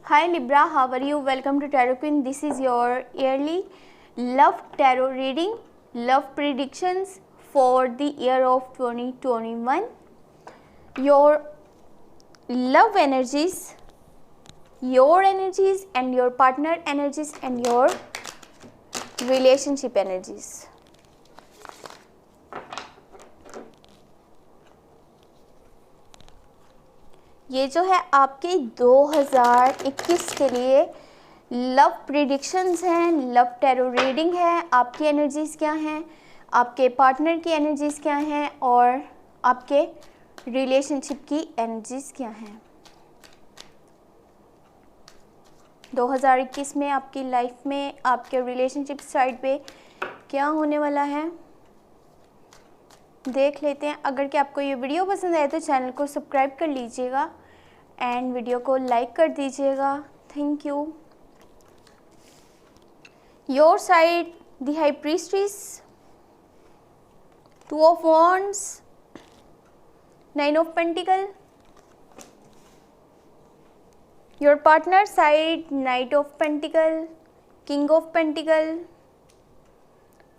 Hi Libra, how are you? Welcome to Tarot Queen. This is your yearly love tarot reading, love predictions for the year of 2021. Your love energies, your energies and your partner energies and your relationship energies. ये जो है आपके 2021 के लिए love predictions हैं, love tarot reading है। आपकी energies क्या हैं, आपके पार्टनर की एनर्जीज़ क्या हैं और आपके रिलेशनशिप की एनर्जीज़ क्या हैं। 2021 में आपकी लाइफ में आपके रिलेशनशिप साइड पे क्या होने वाला है देख लेते हैं। अगर कि आपको ये वीडियो पसंद आए तो चैनल को सब्सक्राइब कर लीजिएगा एंड वीडियो को लाइक कर दीजिएगा। Thank you. Your side the high prestress, 2 of wands, 9 of pentacle. Your partner side night of pentacle, king of pentacle,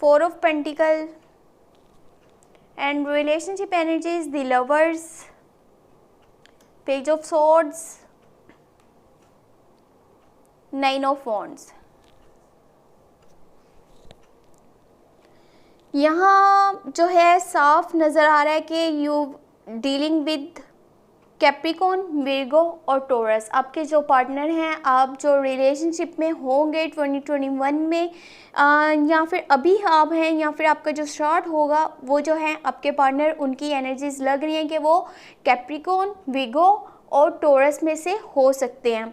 4 of pentacle and relationship energies, the lovers, page of swords, 9 of wands। यहाँ जो है साफ नज़र आ रहा है कि you dealing with Capricorn, Virgo और torus. आपके जो पार्टनर हैं, आप जो रिलेशनशिप में होंगे 2021 में या फिर अभी आप हैं या फिर आपका जो स्टार्ट होगा, वो जो है आपके पार्टनर, उनकी एनर्जीज लग रही हैं कि वो कैप्रिकॉन, विर्गो और टोरस में से हो सकते हैं।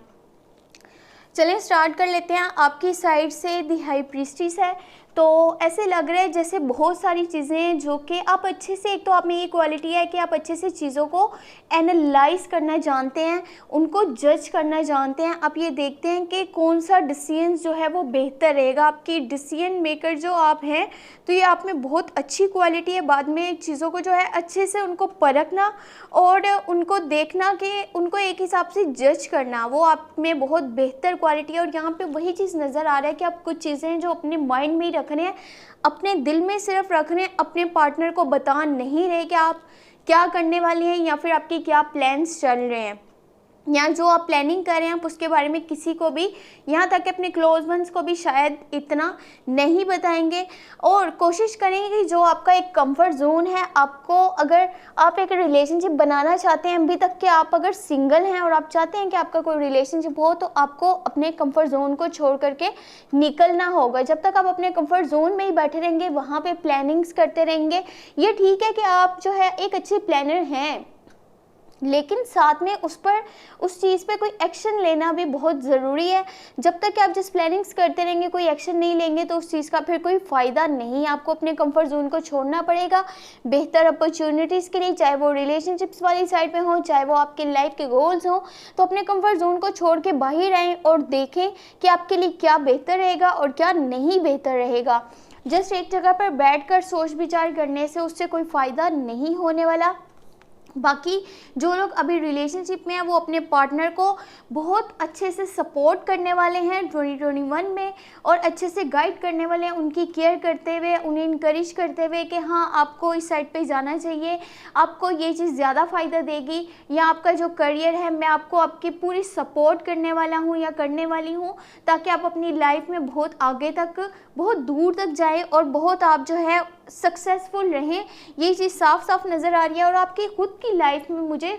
चलें स्टार्ट कर लेते हैं। आपकी साइड से दी हाई प्रीस्ट्रेस है, तो ऐसे लग रहा है जैसे बहुत सारी चीज़ें जो कि आप अच्छे से, एक तो आप में ये क्वालिटी है कि आप अच्छे से चीज़ों को एनालाइज करना जानते हैं, उनको जज करना जानते हैं। आप ये देखते हैं कि कौन सा डिसीजन जो है वो बेहतर रहेगा। आपकी डिसीजन मेकर जो आप हैं, तो ये आप में बहुत अच्छी क्वालिटी है। बाद में चीज़ों को जो है अच्छे से उनको परखना और उनको देखना कि उनको एक हिसाब से जज करना, वो आप में बहुत बेहतर क्वालिटी है। और यहाँ पे वही चीज़ नज़र आ रहा है कि आप कुछ चीज़ें जो अपने माइंड में ही रखने हैं, अपने दिल में सिर्फ रखने हैं, अपने पार्टनर को बता नहीं रहे कि आप क्या करने वाले हैं या फिर आपके क्या प्लान्स चल रहे हैं, या जो आप प्लानिंग कर रहे हैं आप उसके बारे में किसी को भी, यहाँ तक कि अपने क्लोज वंस को भी शायद इतना नहीं बताएंगे। और कोशिश करेंगे कि जो आपका एक कंफर्ट जोन है, आपको अगर आप एक रिलेशनशिप बनाना चाहते हैं, अभी तक कि आप अगर सिंगल हैं और आप चाहते हैं कि आपका कोई रिलेशनशिप हो, तो आपको अपने कंफर्ट जोन को छोड़ करके निकलना होगा। जब तक आप अपने कंफर्ट जोन में ही बैठे रहेंगे, वहाँ पर प्लानिंग्स करते रहेंगे, ये ठीक है कि आप जो है एक अच्छे प्लानर हैं, लेकिन साथ में उस चीज़ पे कोई एक्शन लेना भी बहुत ज़रूरी है। जब तक कि आप जिस प्लानिंग्स करते रहेंगे कोई एक्शन नहीं लेंगे, तो उस चीज़ का फिर कोई फ़ायदा नहीं। आपको अपने कंफर्ट जोन को छोड़ना पड़ेगा बेहतर अपॉर्चुनिटीज़ के लिए, चाहे वो रिलेशनशिप्स वाली साइड पे हो, चाहे वो आपके लाइफ के गोल्स हों। तो अपने कंफर्ट जोन को छोड़ के बाहर आएँ और देखें कि आपके लिए क्या बेहतर रहेगा और क्या नहीं बेहतर रहेगा। जस्ट एक जगह पर बैठ कर सोच विचार करने से उससे कोई फ़ायदा नहीं होने वाला। बाकी जो लोग अभी रिलेशनशिप में हैं, वो अपने पार्टनर को बहुत अच्छे से सपोर्ट करने वाले हैं 2021 में, और अच्छे से गाइड करने वाले हैं, उनकी केयर करते हुए, उन्हें इनकरेज करते हुए कि हाँ आपको इस साइड पे जाना चाहिए, आपको ये चीज़ ज़्यादा फ़ायदा देगी, या आपका जो करियर है मैं आपको आपकी पूरी सपोर्ट करने वाला हूँ या करने वाली हूँ, ताकि आप अपनी लाइफ में बहुत आगे तक, बहुत दूर तक जाए और बहुत आप जो है सक्सेसफुल रहें। ये चीज़ साफ साफ नज़र आ रही है। और आपकी खुद की लाइफ में मुझे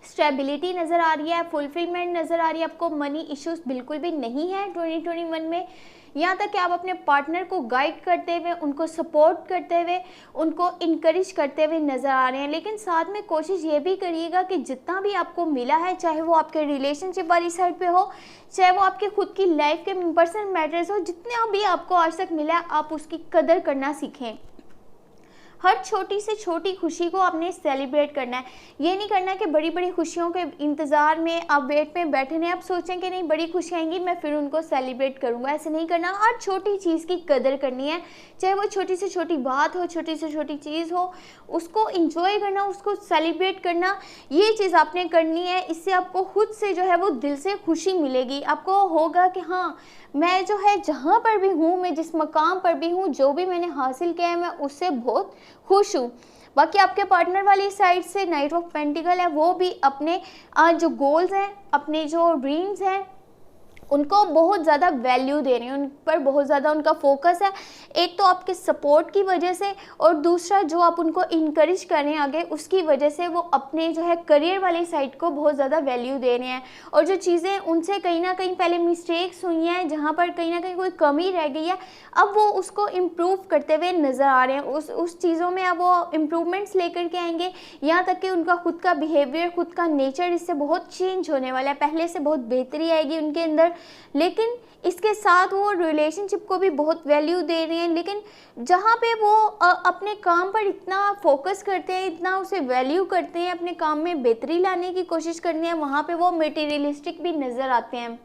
स्टेबिलिटी नज़र आ रही है, फुलफिलमेंट नज़र आ रही है। आपको मनी इश्यूज बिल्कुल भी नहीं है 2021 में। यहाँ तक कि आप अपने पार्टनर को गाइड करते हुए, उनको सपोर्ट करते हुए, उनको इनकरेज करते हुए नज़र आ रहे हैं। लेकिन साथ में कोशिश ये भी करिएगा कि जितना भी आपको मिला है, चाहे वो आपके रिलेशनशिप वाली साइड पे हो, चाहे वो आपके खुद की लाइफ के पर्सनल मैटर्स हो, जितना भी आपको आज तक मिला है, आप उसकी कदर करना सीखें। हर छोटी से छोटी खुशी को आपने सेलिब्रेट करना है। ये नहीं करना कि बड़ी बड़ी खुशियों के इंतज़ार में आप वेट में बैठे हैं, आप सोचें कि नहीं बड़ी खुशी आएंगी मैं फिर उनको सेलिब्रेट करूँगा। ऐसे नहीं करना। हर छोटी चीज़ की कदर करनी है, चाहे वो छोटी से छोटी बात हो, छोटी से छोटी चीज़ हो, उसको इंजॉय करना, उसको सेलिब्रेट करना, ये चीज़ आपने करनी है। इससे आपको खुद से जो है वो दिल से खुशी मिलेगी। आपको होगा कि हाँ, मैं जो है जहाँ पर भी हूँ, मैं जिस मकाम पर भी हूँ, जो भी मैंने हासिल किया है मैं उससे बहुत खुश हूँ। बाकी आपके पार्टनर वाली साइड से नाइट ऑफ पेंटिकल है, वो भी अपने जो गोल्स हैं, अपने जो ड्रीम्स हैं, उनको बहुत ज़्यादा वैल्यू दे रहे हैं, उन पर बहुत ज़्यादा उनका फोकस है। एक तो आपके सपोर्ट की वजह से, और दूसरा जो आप उनको इनकरेज कर रहे हैं आगे, उसकी वजह से वो अपने जो है करियर वाली साइड को बहुत ज़्यादा वैल्यू दे रहे हैं। और जो चीज़ें उनसे कहीं ना कहीं पहले मिस्टेक्स हुई हैं, जहाँ पर कहीं ना कहीं कोई कमी रह गई है, अब वो उसको इम्प्रूव करते हुए नज़र आ रहे हैं। उस चीज़ों में अब वो इम्प्रूवमेंट्स लेकर के आएंगे, यहाँ तक कि उनका खुद का बिहेवियर, खुद का नेचर इससे बहुत चेंज होने वाला है। पहले से बहुत बेहतरी आएगी उनके अंदर। लेकिन इसके साथ वो रिलेशनशिप को भी बहुत वैल्यू दे रहे हैं। लेकिन जहाँ पे वो अपने काम पर इतना फोकस करते हैं, इतना उसे वैल्यू करते हैं, अपने काम में बेहतरी लाने की कोशिश करते हैं, वहाँ पे वो मटेरियलिस्टिक भी नज़र आते हैं।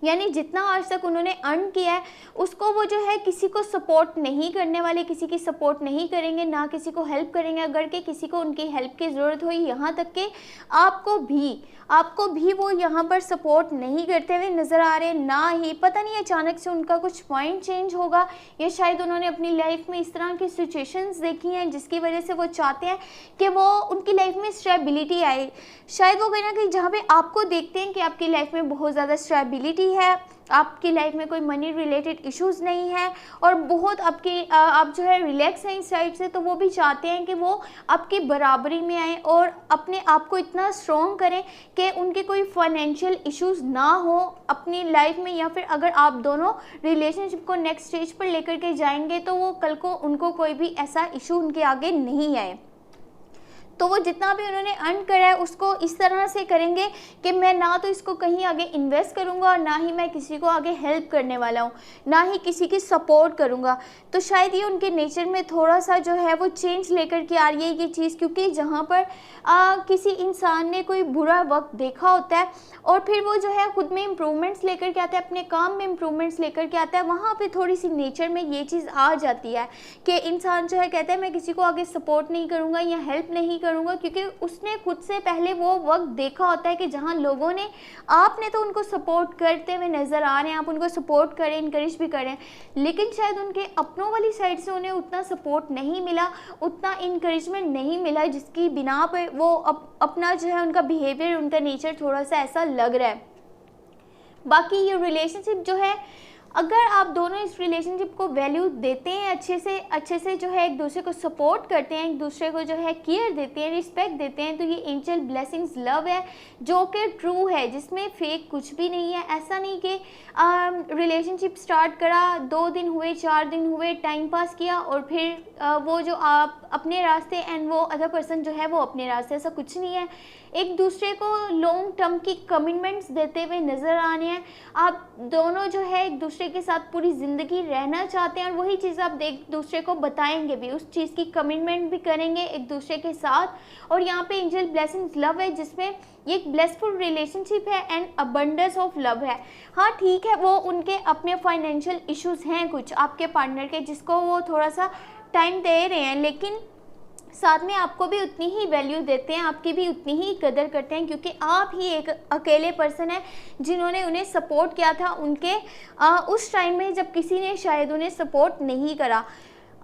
यानी जितना आज तक उन्होंने अर्न किया है उसको वो जो है किसी को सपोर्ट नहीं करने वाले, किसी की सपोर्ट नहीं करेंगे, ना किसी को हेल्प करेंगे। अगर के किसी को उनकी हेल्प की ज़रूरत हुई, यहाँ तक कि आपको भी वो यहाँ पर सपोर्ट नहीं करते हुए नज़र आ रहे हैं। ना ही पता नहीं अचानक से उनका कुछ पॉइंट चेंज होगा, या शायद उन्होंने अपनी लाइफ में इस तरह की सिचुएशंस देखी हैं जिसकी वजह से वो चाहते हैं कि वो उनकी लाइफ में स्टेबिलिटी आए। शायद वो कहीं ना कहीं जहाँ पे आपको देखते हैं कि आपकी लाइफ में बहुत ज़्यादा स्टेबिलिटी है, आपकी लाइफ में कोई मनी रिलेटेड इश्यूज़ नहीं है, और बहुत आप जो है रिलैक्स हैं इस साइड से, तो वो भी चाहते हैं कि वो आपकी बराबरी में आए और अपने आप को इतना स्ट्रॉन्ग करें कि उनके कोई फाइनेंशियल इश्यूज़ ना हो अपनी लाइफ में। या फिर अगर आप दोनों रिलेशनशिप को नेक्स्ट स्टेज पर लेकर के जाएंगे तो वो कल को उनको कोई भी ऐसा इशू उनके आगे नहीं आए। तो वो जितना भी उन्होंने अर्न करा है उसको इस तरह से करेंगे कि मैं ना तो इसको कहीं आगे इन्वेस्ट करूँगा, और ना ही मैं किसी को आगे हेल्प करने वाला हूँ, ना ही किसी की सपोर्ट करूँगा। तो शायद ये उनके नेचर में थोड़ा सा जो है वो चेंज लेकर के आ रही है ये चीज़, क्योंकि जहाँ पर किसी इंसान ने कोई बुरा वक्त देखा होता है और फिर वो जो है खुद में इम्प्रूवमेंट्स लेकर के आता है, अपने काम में इम्प्रूवमेंट्स लेकर के आता है, वहाँ पर थोड़ी सी नेचर में ये चीज़ आ जाती है कि इंसान जो है कहता है मैं किसी को आगे सपोर्ट नहीं करूँगा या हेल्प नहीं करूँगा, क्योंकि उसने खुद से पहले वो वक्त देखा होता है कि जहाँ लोगों ने, आपने तो उनको सपोर्ट करते हुए नज़र आ रहे हैं, आप उनको सपोर्ट करें, इनकरेज भी करें, लेकिन शायद उनके अपनों वाली साइड से उन्हें उतना सपोर्ट नहीं मिला, उतना इनकरेजमेंट नहीं मिला, जिसकी बिना पर वो अपना जो है उनका बिहेवियर, उनका नेचर थोड़ा सा ऐसा लग रहा है। बाकी ये रिलेशनशिप जो है, अगर आप दोनों इस रिलेशनशिप को वैल्यू देते हैं, अच्छे से जो है एक दूसरे को सपोर्ट करते हैं, एक दूसरे को जो है केयर देते हैं, रिस्पेक्ट देते हैं, तो ये एंजल ब्लेसिंग्स लव है जो कि ट्रू है, जिसमें फेक कुछ भी नहीं है। ऐसा नहीं कि रिलेशनशिप स्टार्ट करा, 2 दिन हुए, 4 दिन हुए, टाइम पास किया और फिर वो जो आप अपने रास्ते एंड वो अदर पर्सन जो है वो अपने रास्ते, ऐसा कुछ नहीं है। एक दूसरे को लॉन्ग टर्म की कमिटमेंट्स देते हुए नज़र आने हैं। आप दोनों जो है एक दूसरे के साथ पूरी ज़िंदगी रहना चाहते हैं, और वही चीज़ आप एक दूसरे को बताएंगे भी, उस चीज़ की कमिटमेंट भी करेंगे एक दूसरे के साथ। और यहाँ पे एंजल ब्लेसिंग्स लव है, जिसमें ये एक ब्लेसफुल रिलेशनशिप है एंड अबंडेंस ऑफ लव है। हाँ ठीक है, वो उनके अपने फाइनेंशियल इश्यूज़ हैं कुछ आपके पार्टनर के, जिसको वो थोड़ा सा टाइम दे रहे हैं, लेकिन साथ में आपको भी उतनी ही वैल्यू देते हैं, आपकी भी उतनी ही कदर करते हैं, क्योंकि आप ही एक अकेले पर्सन हैं जिन्होंने उन्हें सपोर्ट किया था उनके उस टाइम में जब किसी ने शायद उन्हें सपोर्ट नहीं करा।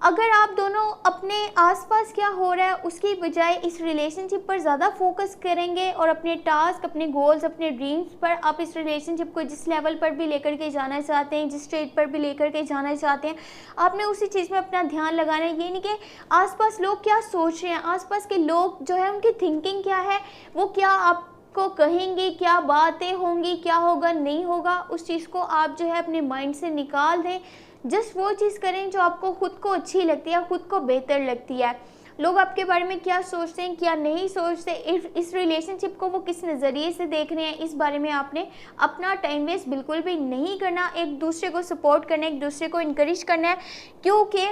अगर आप दोनों अपने आसपास क्या हो रहा है उसकी बजाय इस रिलेशनशिप पर ज़्यादा फोकस करेंगे और अपने टास्क, अपने गोल्स, अपने ड्रीम्स पर, आप इस रिलेशनशिप को जिस लेवल पर भी लेकर के जाना चाहते हैं, जिस स्टेज पर भी लेकर के जाना चाहते हैं, आपने उसी चीज़ में अपना ध्यान लगाना है। ये नहीं कि आसपास लोग क्या सोच रहे हैं, आसपास के लोग जो है उनकी थिंकिंग क्या है, वो क्या आप को कहेंगे, क्या बातें होंगी, क्या होगा नहीं होगा, उस चीज़ को आप जो है अपने माइंड से निकाल दें। जस्ट वो चीज़ करें जो आपको खुद को अच्छी लगती है, खुद को बेहतर लगती है। लोग आपके बारे में क्या सोचते हैं, क्या नहीं सोचते, इस रिलेशनशिप को वो किस नज़रिए से देख रहे हैं, इस बारे में आपने अपना टाइम वेस्ट बिल्कुल भी नहीं करना। एक दूसरे को सपोर्ट करना है, एक दूसरे को इनकरेज करना है, क्योंकि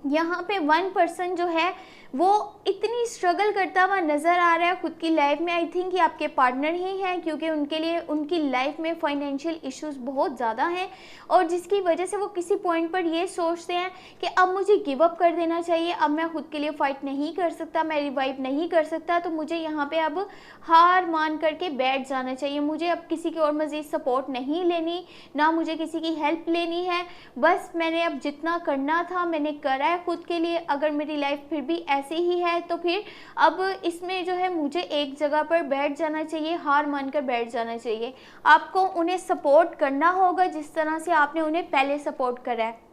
यहाँ पे वन पर्सन जो है वो इतनी स्ट्रगल करता हुआ नज़र आ रहा है खुद की लाइफ में। आई थिंक ये आपके पार्टनर ही हैं, क्योंकि उनके लिए उनकी लाइफ में फाइनेंशियल इश्यूज बहुत ज़्यादा हैं, और जिसकी वजह से वो किसी पॉइंट पर ये सोचते हैं कि अब मुझे गिव अप कर देना चाहिए, अब मैं खुद के लिए फ़ाइट नहीं कर सकता, मैं रिवाइव नहीं कर सकता, तो मुझे यहाँ पे अब हार मान करके बैठ जाना चाहिए। मुझे अब किसी की और मज़ीद सपोर्ट नहीं लेनी, ना मुझे किसी की हेल्प लेनी है। बस मैंने अब जितना करना था मैंने करा है खुद के लिए। अगर मेरी लाइफ फिर भी ऐसी ही है तो फिर अब इसमें जो है मुझे एक जगह पर बैठ जाना चाहिए, हार मानकर बैठ जाना चाहिए। आपको उन्हें सपोर्ट करना होगा जिस तरह से आपने उन्हें पहले सपोर्ट करा है।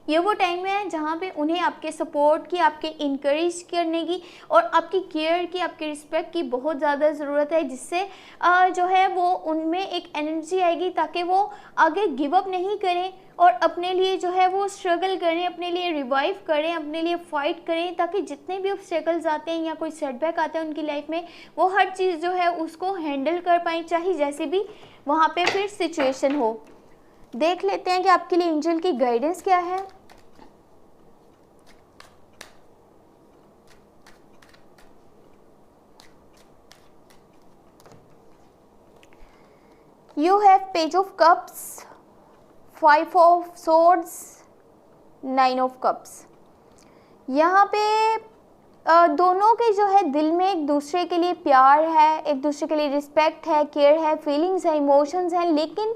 ये वो टाइम है जहाँ पे उन्हें आपके सपोर्ट की, आपके इनकरेज करने की और आपकी केयर की, आपके रिस्पेक्ट की बहुत ज़्यादा ज़रूरत है, जिससे जो है वो उनमें एक एनर्जी आएगी ताकि वो आगे गिव अप नहीं करें और अपने लिए जो है वो स्ट्रगल करें, अपने लिए रिवाइव करें, अपने लिए फ़ाइट करें, ताकि जितने भी ऑब्स्टेकल्स आते हैं या कोई सेटबैक आता है उनकी लाइफ में, वो हर चीज़ जो है उसको हैंडल कर पाएँ, चाहे जैसे भी वहाँ पे फिर सिचुएशन हो। देख लेते हैं कि आपके लिए एंजल की गाइडेंस क्या है। You have Page of Cups, 5 of Swords, 9 of Cups। यहाँ पे दोनों के जो है दिल में एक दूसरे के लिए प्यार है, एक दूसरे के लिए रिस्पेक्ट है, केयर है, फीलिंग्स है, इमोशंस हैं, लेकिन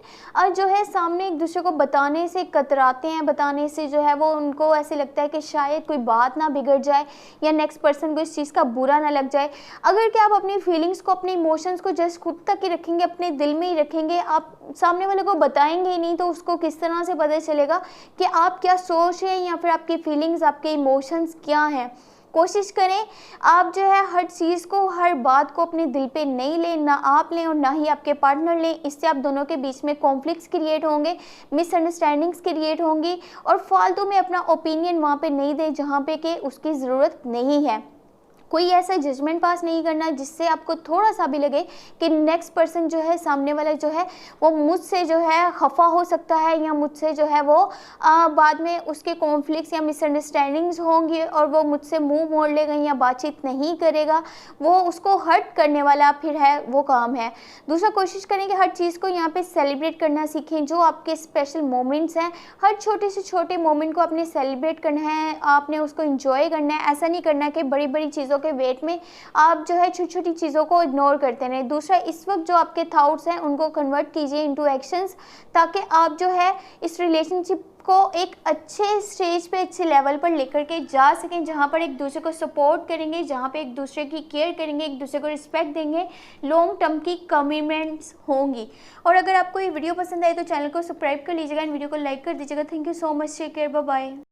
जो है सामने एक दूसरे को बताने से कतराते हैं। बताने से जो है वो उनको ऐसे लगता है कि शायद कोई बात ना बिगड़ जाए या नेक्स्ट पर्सन को इस चीज़ का बुरा ना लग जाए। अगर क्या आप अपनी फीलिंग्स को, अपने इमोशंस को जस्ट खुद तक ही रखेंगे, अपने दिल में ही रखेंगे, आप सामने वाले को बताएंगे ही नहीं, तो उसको किस तरह से पता चलेगा कि आप क्या सोच रहे हैं या फिर आपकी फीलिंग्स, आपके इमोशंस क्या हैं। कोशिश करें आप जो है हर चीज़ को, हर बात को अपने दिल पे नहीं लें, ना आप लें और ना ही आपके पार्टनर लें। इससे आप दोनों के बीच में कॉन्फ्लिक्ट्स क्रिएट होंगे, मिसअंडरस्टैंडिंग्स क्रिएट होंगी, और फालतू में अपना ओपिनियन वहाँ पे नहीं दें जहाँ पे कि उसकी ज़रूरत नहीं है। कोई ऐसा जजमेंट पास नहीं करना जिससे आपको थोड़ा सा भी लगे कि नेक्स्ट पर्सन जो है, सामने वाला जो है वो मुझसे जो है खफा हो सकता है, या मुझसे जो है वो बाद में उसके कॉन्फ्लिक्ट्स या मिसअंडरस्टैंडिंग्स होंगी और वो मुझसे मुंह मोड़ लेगा या बातचीत नहीं करेगा, वो उसको हर्ट करने वाला फिर है वो काम है। दूसरा, कोशिश करें कि हर चीज़ को यहाँ पे सेलिब्रेट करना सीखें। जो आपके स्पेशल मोमेंट्स हैं, हर छोटे से छोटे मोमेंट को आपने सेलिब्रेट करना है, आपने उसको इंजॉय करना है। ऐसा नहीं करना कि बड़ी बड़ी चीज़ों के वेट में आप जो है छोटी छोटी चीज़ों को इग्नोर करते रहें। दूसरा, इस वक्त जो आपके थॉट्स हैं उनको कन्वर्ट कीजिए इनटू एक्शंस, ताकि आप जो है इस रिलेशनशिप को एक अच्छे स्टेज पे, अच्छे लेवल पर लेकर के जा सकें, जहाँ पर एक दूसरे को सपोर्ट करेंगे, जहाँ पे एक दूसरे की केयर करेंगे, एक दूसरे को रिस्पेक्ट देंगे, लॉन्ग टर्म की कमिटमेंट्स होंगी। और अगर आपको ये वीडियो पसंद आए तो चैनल को सब्सक्राइब कर लीजिएगा, इन वीडियो को लाइक कर दीजिएगा। Thank you so much, take care, bye bye.